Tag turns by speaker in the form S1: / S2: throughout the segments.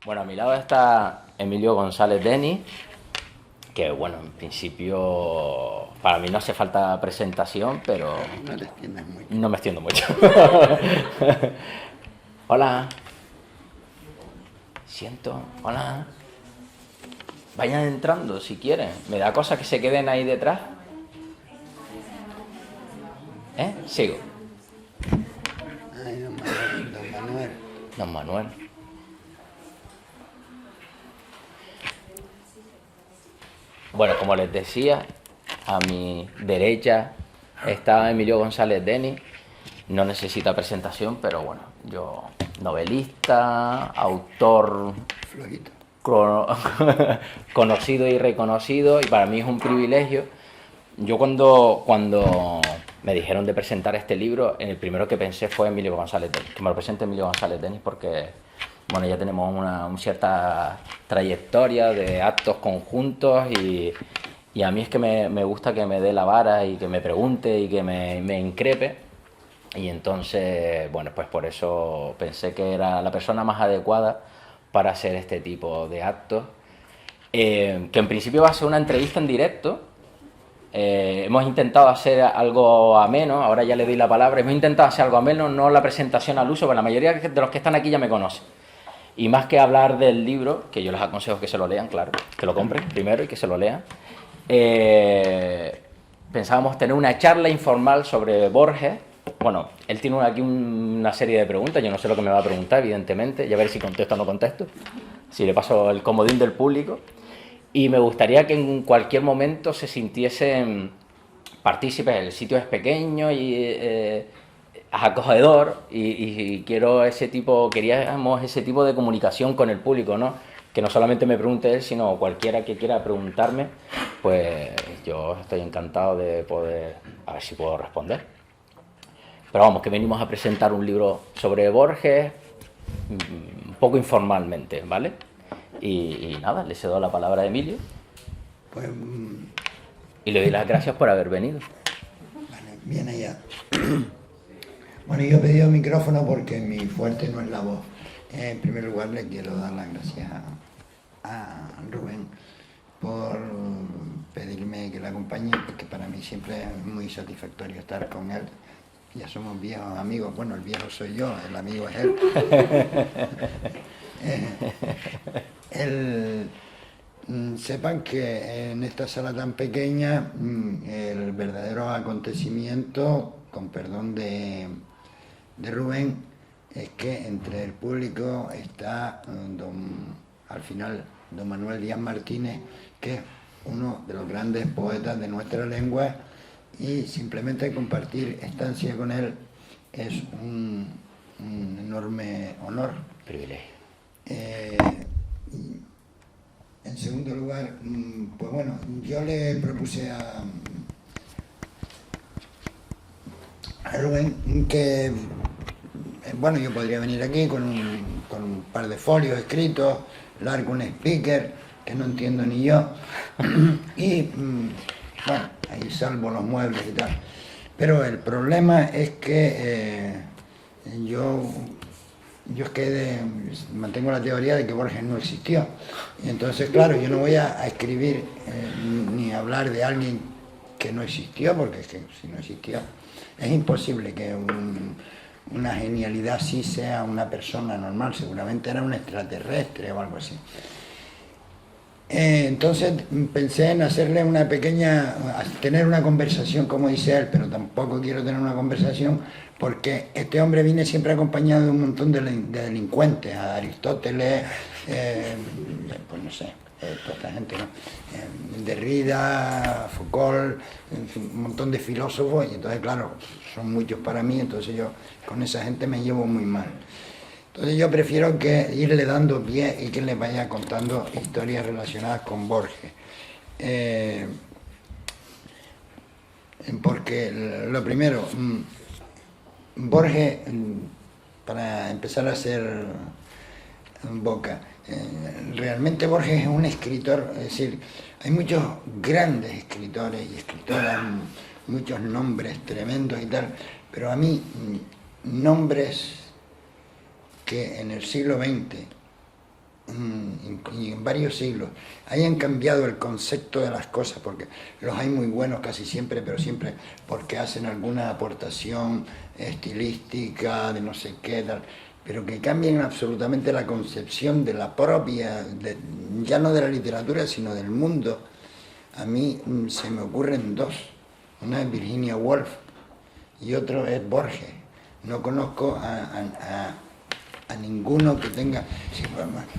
S1: Bueno, a mi lado está Emilio González Denis, que bueno, en principio para mí no hace falta presentación, pero
S2: No te extiendas mucho.
S1: no me extiendo mucho. Hola. Siento. Hola. Vayan entrando si quieren. Me da cosa que se queden ahí detrás. Sigo.
S2: Ay, don Manuel, don Manuel.
S1: Don Manuel. Bueno, como les decía, a mi derecha está Emilio González Denis. No necesita presentación, pero bueno, yo novelista, autor
S2: Flojito.
S1: conocido y reconocido, y para mí es un privilegio. Yo cuando me dijeron de presentar este libro, el primero que pensé fue Emilio González Denis, que me lo presente Emilio González Denis, porque bueno, ya tenemos una cierta trayectoria de actos conjuntos y a mí es que me gusta que me dé la vara y que me pregunte y que me increpe. Y entonces, bueno, pues por eso pensé que era la persona más adecuada para hacer este tipo de actos. Que en principio va a ser una entrevista en directo. Hemos intentado hacer algo ameno, ahora ya le doy la palabra, hemos intentado hacer algo ameno, no la presentación al uso, porque la mayoría de los que están aquí ya me conocen. Y más que hablar del libro, que yo les aconsejo que se lo lean, claro, que lo compren primero y que se lo lean, pensábamos tener una charla informal sobre Borges. Bueno, él tiene aquí una serie de preguntas, yo no sé lo que me va a preguntar, evidentemente, ya ver si contesto o no contesto, si le paso el comodín del público. Y me gustaría que en cualquier momento se sintiesen partícipes. El sitio es pequeño y acogedor y queríamos ese tipo de comunicación con el público, ¿no? Que no solamente me pregunte él, sino cualquiera que quiera preguntarme, pues yo estoy encantado de poder, a ver si puedo responder. Pero vamos, que venimos a presentar un libro sobre Borges, un poco informalmente, ¿vale? Y nada, le cedo la palabra a Emilio.
S2: Pues,
S1: Y le doy las gracias por haber venido.
S2: vale, bien allá. Bueno, yo he pedido micrófono porque mi fuerte no es la voz. En primer lugar, le quiero dar las gracias a Rubén por pedirme que le acompañe, porque para mí siempre es muy satisfactorio estar con él. Ya somos viejos amigos. Bueno, el viejo soy yo, el amigo es él. Sepan que en esta sala tan pequeña el verdadero acontecimiento, con perdón de Rubén, es que entre el público está al final don Manuel Díaz Martínez, que es uno de los grandes poetas de nuestra lengua, y simplemente compartir estancia con él es un enorme honor.
S1: Privilegio.
S2: En segundo lugar, pues bueno, yo le propuse a Rubén que, bueno, yo podría venir aquí con un par de folios escritos, largo un speaker, que no entiendo ni yo, y bueno, ahí salvo los muebles y tal. Pero el problema es que yo es que mantengo la teoría de que Borges no existió. Y entonces, claro, yo no voy a escribir ni a hablar de alguien que no existió, porque es que si no existió, es imposible que una genialidad así sea una persona normal, seguramente era un extraterrestre o algo así. Entonces pensé en hacerle tener una conversación, como dice él, pero tampoco quiero tener una conversación porque este hombre viene siempre acompañado de un montón de delincuentes, a Aristóteles, pues no sé, toda esta gente, ¿no? Derrida, Foucault, en fin, un montón de filósofos, y entonces claro, son muchos para mí, entonces yo con esa gente me llevo muy mal. Entonces yo prefiero que irle dando pie y que le vaya contando historias relacionadas con Borges. Porque lo primero, Borges, para empezar a hacer boca, realmente Borges es un escritor, es decir, hay muchos grandes escritores y escritoras, muchos nombres tremendos y tal, pero a mí nombres que en el siglo XX y en varios siglos hayan cambiado el concepto de las cosas, porque los hay muy buenos casi siempre, pero siempre porque hacen alguna aportación estilística, de no sé qué, tal, pero que cambien absolutamente la concepción de la propia, ya no de la literatura, sino del mundo. A mí se me ocurren dos. Una es Virginia Woolf y otro es Borges. No conozco a ninguno que tenga, si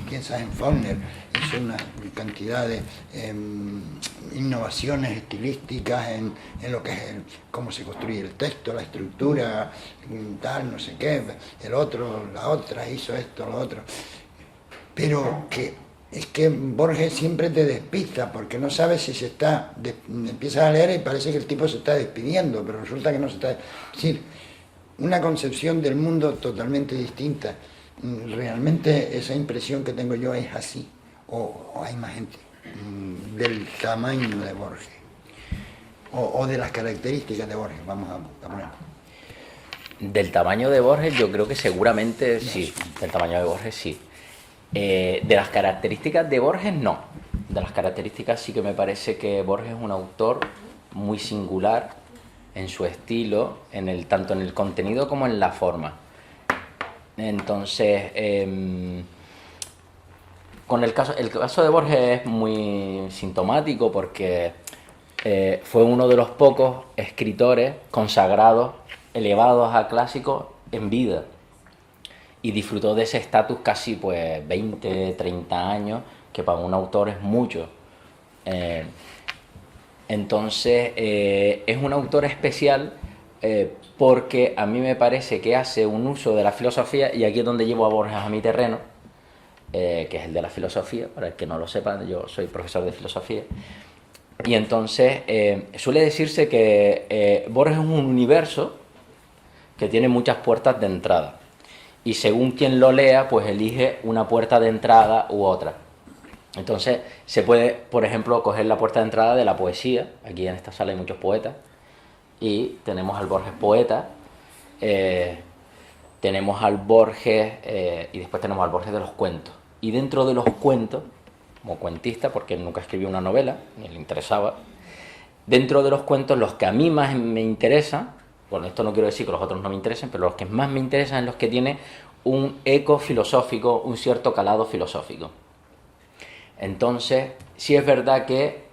S2: piensas en Faulkner, hizo una cantidad de innovaciones estilísticas en lo que es cómo se construye el texto, la estructura, tal, no sé qué, el otro, la otra, hizo esto, lo otro. Pero es que Borges siempre te despista, porque no sabes si se está, empiezas a leer y parece que el tipo se está despidiendo, pero resulta que no se está. Es decir, una concepción del mundo totalmente distinta. Realmente esa impresión que tengo yo es así, o hay más gente del tamaño de Borges, o de las características de Borges, vamos a poner.
S1: Del tamaño de Borges yo creo que seguramente sí, del tamaño de Borges sí. De las características de Borges no, de las características sí que me parece que Borges es un autor muy singular en su estilo, tanto en el contenido como en la forma. Entonces, el caso de Borges es muy sintomático porque fue uno de los pocos escritores consagrados, elevados a clásicos en vida, y disfrutó de ese estatus casi 20, 30 años, que para un autor es mucho. Entonces, es un autor especial porque a mí me parece que hace un uso de la filosofía, y aquí es donde llevo a Borges a mi terreno, que es el de la filosofía. Para el que no lo sepa, yo soy profesor de filosofía, y entonces suele decirse que Borges es un universo que tiene muchas puertas de entrada, y según quien lo lea, pues elige una puerta de entrada u otra. Entonces se puede, por ejemplo, coger la puerta de entrada de la poesía. Aquí en esta sala hay muchos poetas, y tenemos al Borges poeta, tenemos al Borges, y después tenemos al Borges de los cuentos. Y dentro de los cuentos, como cuentista, porque él nunca escribió una novela, ni le interesaba, dentro de los cuentos, los que a mí más me interesan, bueno, esto no quiero decir que los otros no me interesen, pero los que más me interesan son los que tienen un eco filosófico, un cierto calado filosófico. Entonces, sí es verdad que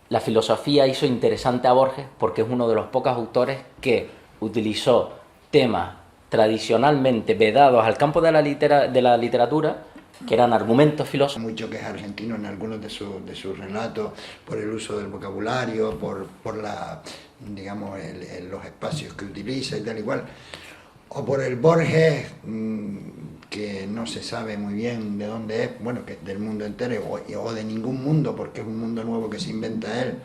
S1: la filosofía hizo interesante a Borges porque es uno de los pocos autores que utilizó temas tradicionalmente vedados al campo de la literatura, que eran argumentos filosóficos.
S2: Mucho que es argentino en algunos de sus relatos, por el uso del vocabulario, por la, digamos, los espacios que utiliza y tal igual, o por el Borges que no se sabe muy bien de dónde es, bueno, que es del mundo entero o de ningún mundo, porque es un mundo nuevo que se inventa él.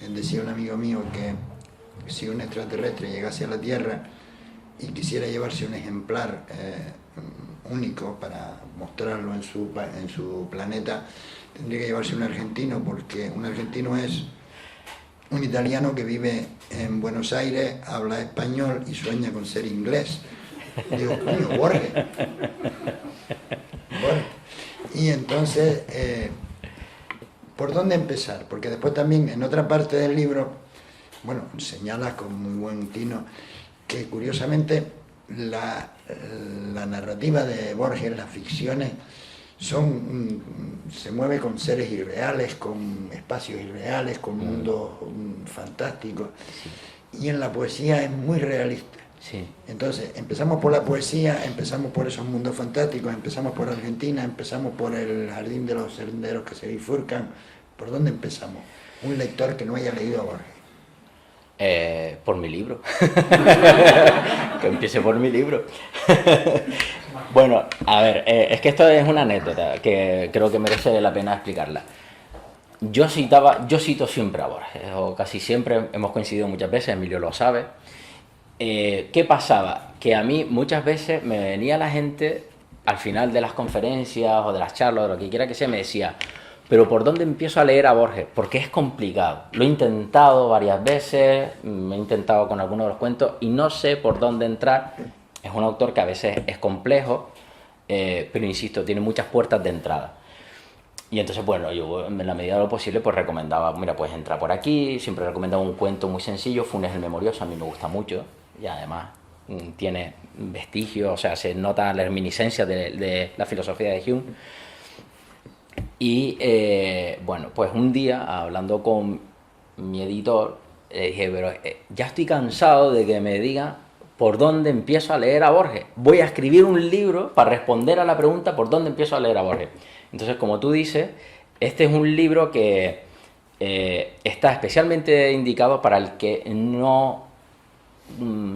S2: Decía un amigo mío que si un extraterrestre llegase a la Tierra y quisiera llevarse un ejemplar único para mostrarlo en su planeta, tendría que llevarse un argentino, porque un argentino es un italiano que vive en Buenos Aires, habla español y sueña con ser inglés. Digo, coño, Borges. Bueno, y entonces, ¿por dónde empezar? Porque después también en otra parte del libro, bueno, señalas con muy buen tino que curiosamente la narrativa de Borges, las ficciones, se mueve con seres irreales, con espacios irreales, con mundos fantásticos, y en la poesía es muy realista.
S1: Sí.
S2: Entonces, empezamos por la poesía, empezamos por esos mundos fantásticos, empezamos por Argentina, empezamos por el jardín de los senderos que se bifurcan. ¿Por dónde empezamos? Un lector que no haya leído a Borges.
S1: Por mi libro. Que empiece por mi libro. Bueno, a ver, es que esto es una anécdota que creo que merece la pena explicarla. Yo cito siempre a Borges, o casi siempre, hemos coincidido muchas veces, Emilio lo sabe. ¿Qué pasaba? Que a mí muchas veces me venía la gente al final de las conferencias o de las charlas, o de lo que quiera que sea, me decía, pero ¿por dónde empiezo a leer a Borges? Porque es complicado. Lo he intentado varias veces, me he intentado con algunos de los cuentos y no sé por dónde entrar. Es un autor que a veces es complejo, pero insisto, tiene muchas puertas de entrada. Y entonces, bueno, yo en la medida de lo posible pues recomendaba, mira, puedes entrar por aquí, siempre recomendaba un cuento muy sencillo, Funes el Memorioso, a mí me gusta mucho, y además tiene vestigios, o sea, se nota la reminiscencia de la filosofía de Hume. Y bueno, pues un día, hablando con mi editor, le dije, pero ya estoy cansado de que me digan por dónde empiezo a leer a Borges. Voy a escribir un libro para responder a la pregunta por dónde empiezo a leer a Borges. Entonces, como tú dices, este es un libro que está especialmente indicado para el que no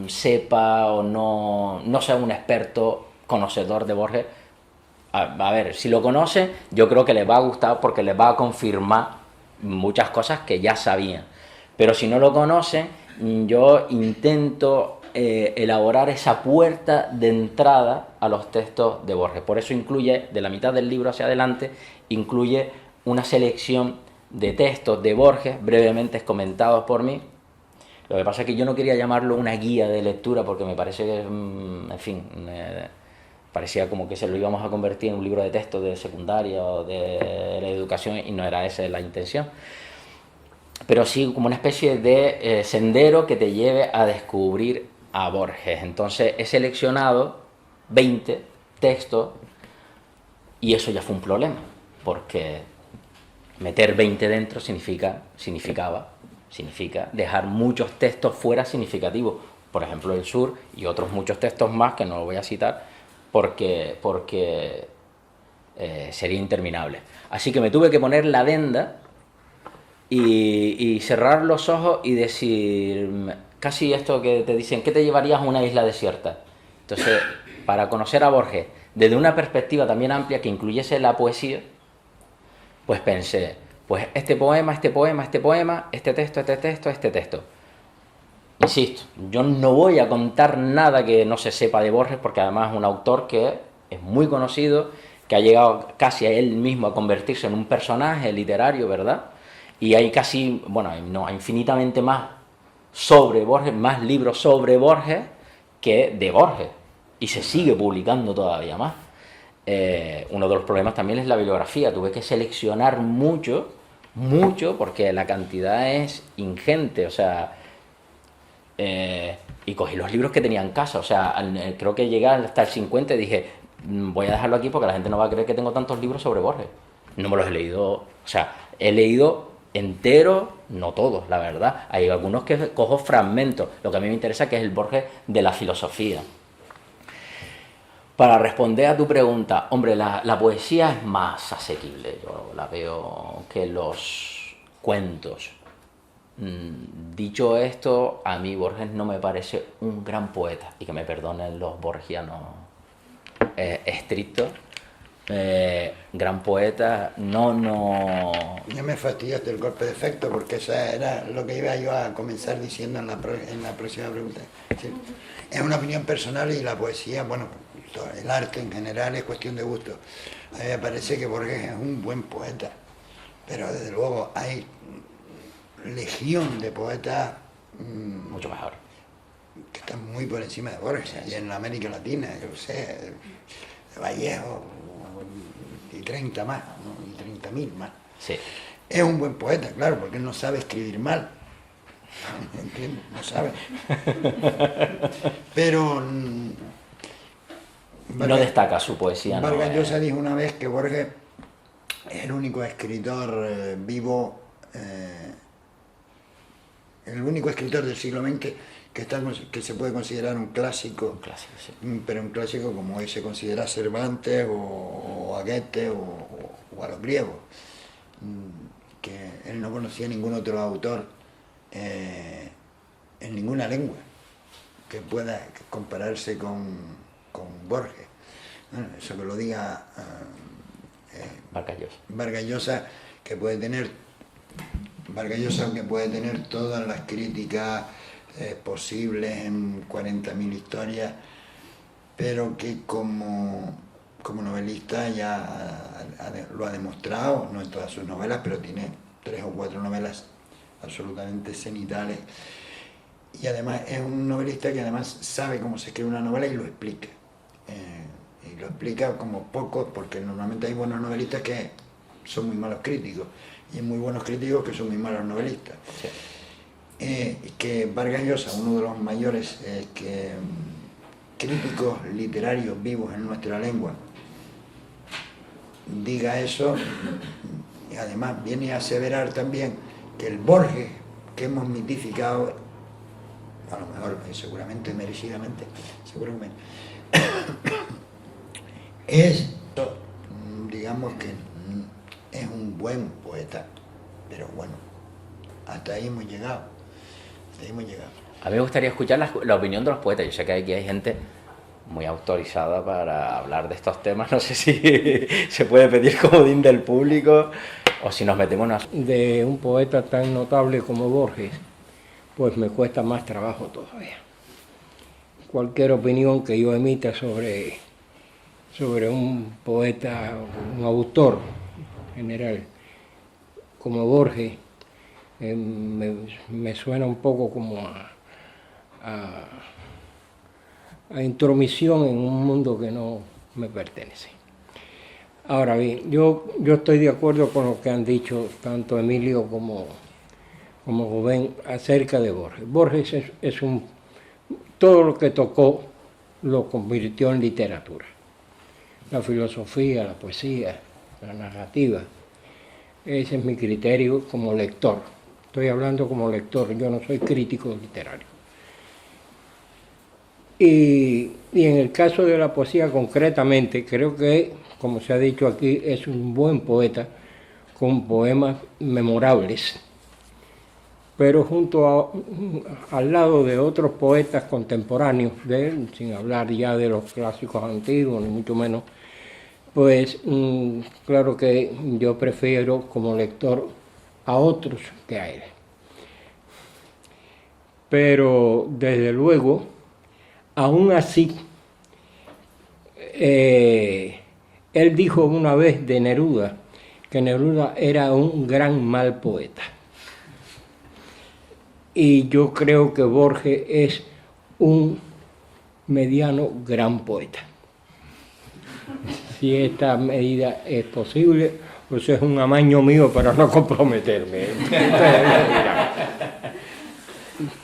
S1: sepa o no sea un experto conocedor de Borges. A ver, si lo conoce, yo creo que les va a gustar porque les va a confirmar muchas cosas que ya sabían. Pero si no lo conocen, yo intento elaborar esa puerta de entrada a los textos de Borges. Por eso incluye, de la mitad del libro hacia adelante, incluye una selección de textos de Borges, brevemente comentados por mí. Lo que pasa es que yo no quería llamarlo una guía de lectura porque me parece que, en fin, parecía como que se lo íbamos a convertir en un libro de texto de secundaria o de la educación y no era esa la intención. Pero sí como una especie de sendero que te lleve a descubrir a Borges. Entonces he seleccionado 20 textos y eso ya fue un problema, porque meter 20 dentro significa dejar muchos textos fuera significativos. Por ejemplo, El Sur y otros muchos textos más que no lo voy a citar porque sería interminable. Así que me tuve que poner la venda y cerrar los ojos y decir, casi esto que te dicen, ¿qué te llevarías a una isla desierta? Entonces, para conocer a Borges desde una perspectiva también amplia que incluyese la poesía, pues pensé, pues este poema, este texto. Insisto, yo no voy a contar nada que no se sepa de Borges, porque además es un autor que es muy conocido, que ha llegado casi a él mismo a convertirse en un personaje literario, ¿verdad? Y hay casi, bueno, hay infinitamente más sobre Borges, más libros sobre Borges que de Borges. Y se sigue publicando todavía más. Uno de los problemas también es la bibliografía. Tuve que seleccionar mucho, porque la cantidad es ingente, o sea... y cogí los libros que tenía en casa, o sea, creo que llegué hasta el 50 y dije, voy a dejarlo aquí porque la gente no va a creer que tengo tantos libros sobre Borges. No me los he leído, o sea, he leído enteros, no todos, la verdad. Hay algunos que cojo fragmentos, lo que a mí me interesa que es el Borges de la filosofía. Para responder a tu pregunta, hombre, la poesía es más asequible, yo la veo, que los cuentos. Dicho esto, a mí Borges no me parece un gran poeta, y que me perdonen los borgianos estrictos. Gran poeta, no...
S2: Ya me fastidiaste el golpe de efecto, porque eso era lo que iba yo a comenzar diciendo en la próxima pregunta. Sí. Es una opinión personal y la poesía, bueno, el arte en general es cuestión de gusto. A mí me parece que Borges es un buen poeta, pero desde luego hay legión de poetas
S1: mucho mejor
S2: que están muy por encima de Borges, sí, y en la América Latina, yo sé, Vallejo y 30 más, ¿no? Y 30.000 más.
S1: Sí.
S2: Es un buen poeta, claro, porque él no sabe escribir mal. ¿Entiendes? No sabe. Pero
S1: no destaca su poesía.
S2: Vargas Llosa dijo una vez que Borges es el único escritor vivo, el único escritor del siglo XX que se puede considerar un clásico,
S1: sí.
S2: Pero un clásico como hoy se considera Cervantes o a Goethe o a los griegos, que él no conocía ningún otro autor en ninguna lengua que pueda compararse con Borges. Bueno, eso que lo diga Vargas Llosa, que puede tener todas las críticas posibles en 40.000 historias, pero que como novelista ya lo ha demostrado, no en todas sus novelas, pero tiene 3 o 4 novelas absolutamente cenitales, y además es un novelista que además sabe cómo se escribe una novela y lo explica, y lo explica como pocos, porque normalmente hay buenos novelistas que son muy malos críticos y hay muy buenos críticos que son muy malos novelistas.
S1: Sí.
S2: Que Vargas Llosa, uno de los mayores críticos literarios vivos en nuestra lengua, diga eso, y además viene a aseverar también que el Borges que hemos mitificado, a lo mejor seguramente merecidamente, seguramente, es, digamos que es un buen poeta, pero bueno, hasta ahí hemos llegado.
S1: A mí me gustaría escuchar la opinión de los poetas. Yo sé que aquí hay gente muy autorizada para hablar de estos temas. No sé si se puede pedir comodín del público o si nos metemos en una...
S3: De un poeta tan notable como Borges, pues me cuesta más trabajo todavía. Cualquier opinión que yo emita sobre un poeta, un autor general como Borges, me suena un poco como a intromisión en un mundo que no me pertenece. Ahora bien, yo estoy de acuerdo con lo que han dicho tanto Emilio como Rubén acerca de Borges. Borges todo lo que tocó lo convirtió en literatura. La filosofía, la poesía, la narrativa. Ese es mi criterio como lector. Estoy hablando como lector, yo no soy crítico literario. Y en el caso de la poesía concretamente, creo que, como se ha dicho aquí, es un buen poeta con poemas memorables, pero al lado de otros poetas contemporáneos de él, sin hablar ya de los clásicos antiguos, ni mucho menos, pues claro que yo prefiero como lector a otros que a él. Pero desde luego, aún así, él dijo una vez de Neruda que Neruda era un gran mal poeta. Y yo creo que Borges es un mediano gran poeta. Si esta medida es posible, pues es un amaño mío para no comprometerme.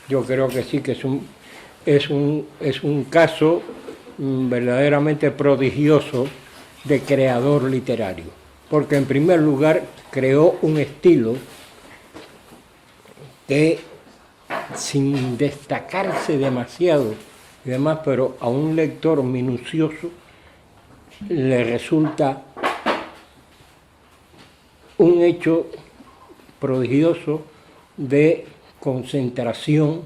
S3: Yo creo que sí, que es un caso verdaderamente prodigioso de creador literario, porque en primer lugar creó un estilo que, sin destacarse demasiado y demás, pero a un lector minucioso le resulta un hecho prodigioso de concentración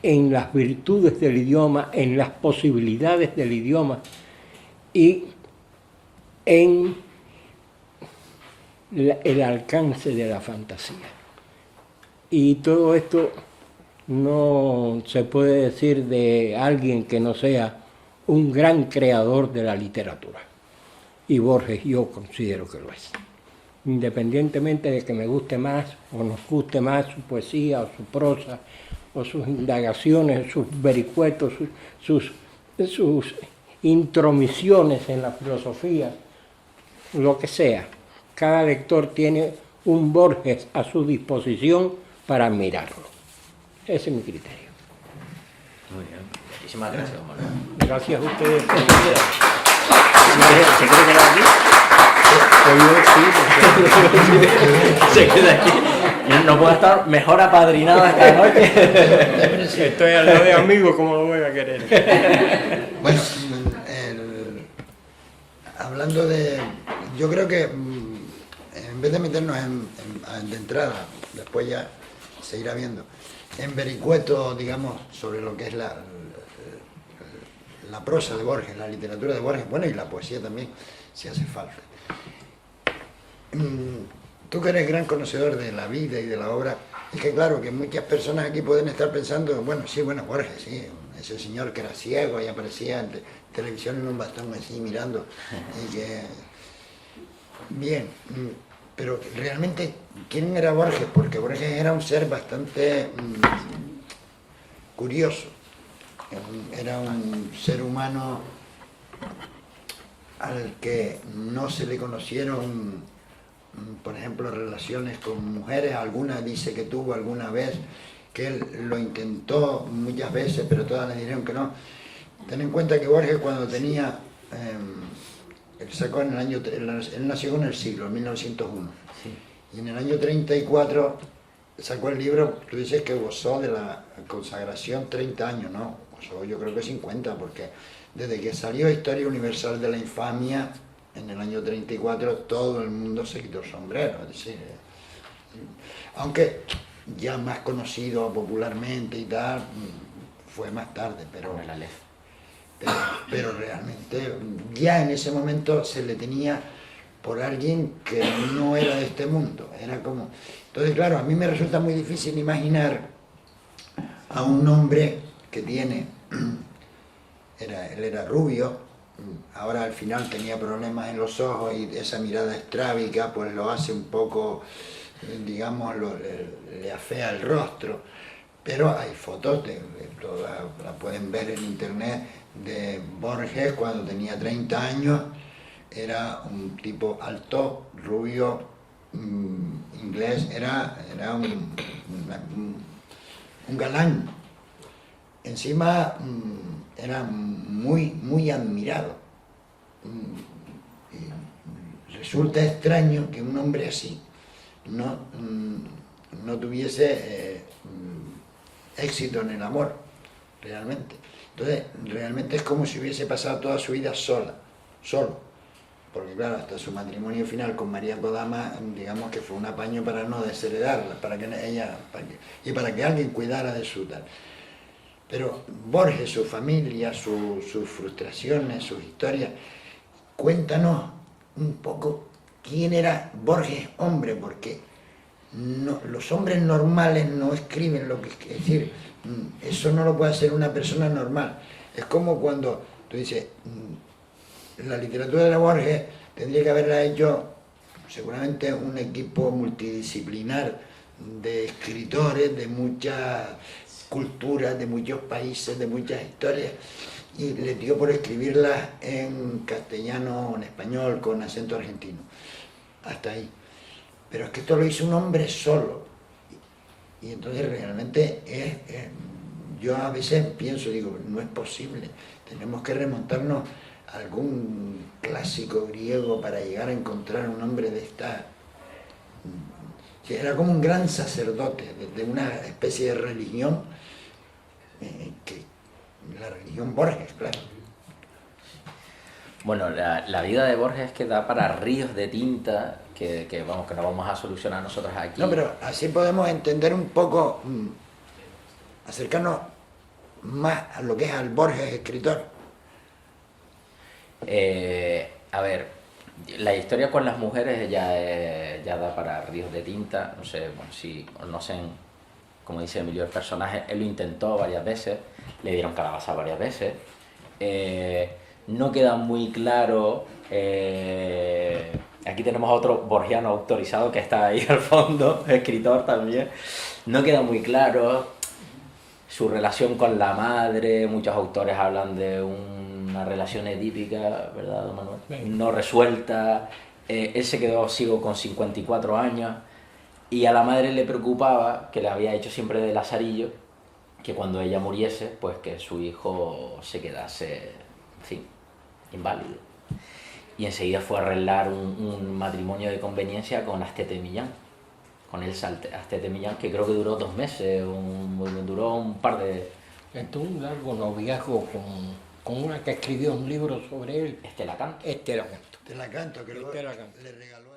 S3: en las virtudes del idioma, en las posibilidades del idioma y en el alcance de la fantasía. Y todo esto no se puede decir de alguien que no sea un gran creador de la literatura. Y Borges yo considero que lo es. Independientemente de que me guste más o nos guste más su poesía o su prosa o sus indagaciones, sus vericuetos, sus intromisiones en la filosofía, lo que sea. Cada lector tiene un Borges a su disposición para admirarlo. Ese es mi criterio.
S1: Muy bien. Muchísimas gracias, Manuel.
S3: Gracias a ustedes por venir.
S1: ¿Se quiere quedar aquí? Se queda aquí. No puedo estar mejor apadrinado esta noche.
S3: Estoy al lado de amigos, ¿cómo lo voy a querer?
S2: Bueno, hablando de... Yo creo que en vez de meternos de entrada, después ya se irá viendo, en vericuetos, digamos, sobre lo que es la prosa de Borges, la literatura de Borges, bueno, y la poesía también, si hace falta. Tú que eres gran conocedor de la vida y de la obra, es que claro, que muchas personas aquí pueden estar pensando, bueno, Borges, sí, ese señor que era ciego y aparecía en televisión en un bastón así mirando, y que... Bien, pero realmente, ¿quién era Borges? Porque Borges era un ser bastante curioso, era un ser humano al que no se le conocieron, por ejemplo, relaciones con mujeres. Alguna dice que tuvo alguna vez, que él lo intentó muchas veces, pero todas le dijeron que no. Ten en cuenta que Borges, cuando tenía, él sacó en el año, él nació en el siglo, en 1901, sí. Y en el año 34 sacó el libro, tú dices que gozó de la consagración 30 años, ¿no? Gozó, yo creo que 50, porque desde que salió Historia Universal de la Infamia, en el año 34, todo el mundo se quitó el sombrero. Es decir, aunque ya más conocido popularmente y tal, fue más tarde, pero realmente ya en ese momento se le tenía por alguien que no era de este mundo. Era como... Entonces, claro, a mí me resulta muy difícil imaginar a un hombre que tiene... él era rubio, ahora al final tenía problemas en los ojos y esa mirada estrábica pues lo hace un poco, digamos, le afea el rostro. Pero hay fotos, la pueden ver en internet, de Borges cuando tenía 30 años. Era un tipo alto, rubio, inglés, era un galán. Encima era muy admirado. Y resulta extraño que un hombre así no tuviese éxito en el amor, realmente. Entonces, realmente es como si hubiese pasado toda su vida solo. Porque claro, hasta su matrimonio final con María Kodama, digamos que fue un apaño para no desheredarla, para que alguien cuidara de su tal. Pero Borges, su familia, sus frustraciones, sus historias, cuéntanos un poco quién era Borges hombre, porque los hombres normales no escriben lo que es decir, eso no lo puede hacer una persona normal. Es como cuando tú dices, la literatura de Borges tendría que haberla hecho seguramente un equipo multidisciplinar de escritores de muchas culturas, de muchos países, de muchas historias, y le dio por escribirlas en castellano o en español con acento argentino. Hasta ahí. Pero es que esto lo hizo un hombre solo. Y entonces realmente yo a veces pienso, digo, no es posible. Tenemos que remontarnos a algún clásico griego para llegar a encontrar un hombre de esta... Era como un gran sacerdote de una especie de religión, la religión Borges, claro.
S1: Bueno, la vida de Borges es que da para ríos de tinta que no vamos a solucionar nosotros aquí.
S2: No, pero así podemos entender un poco, acercarnos más a lo que es al Borges escritor.
S1: A ver, la historia con las mujeres ya da para ríos de tinta. No sé, bueno, si conocen, como dice Emilio, el personaje, él lo intentó varias veces, le dieron calabaza varias veces. No queda muy claro. Aquí tenemos a otro borgiano autorizado que está ahí al fondo, escritor también. No queda muy claro su relación con la madre. Muchos autores hablan de una relación edípica, ¿verdad, don Manuel? Sí. No resuelta. Él se quedó ciego con 54 años y a la madre le preocupaba, que le había hecho siempre de lazarillo, que cuando ella muriese, pues que su hijo se quedase, en fin, inválido. Y enseguida fue a arreglar un matrimonio de conveniencia con Astete Millán, con el Astete Millán, que creo que duró 2 meses, duró un par de...
S3: Entonces un largo noviazgo con una que escribió un libro sobre él.
S1: Estela Canto.
S3: Estela Canto.
S2: Estela Canto, que luego le regaló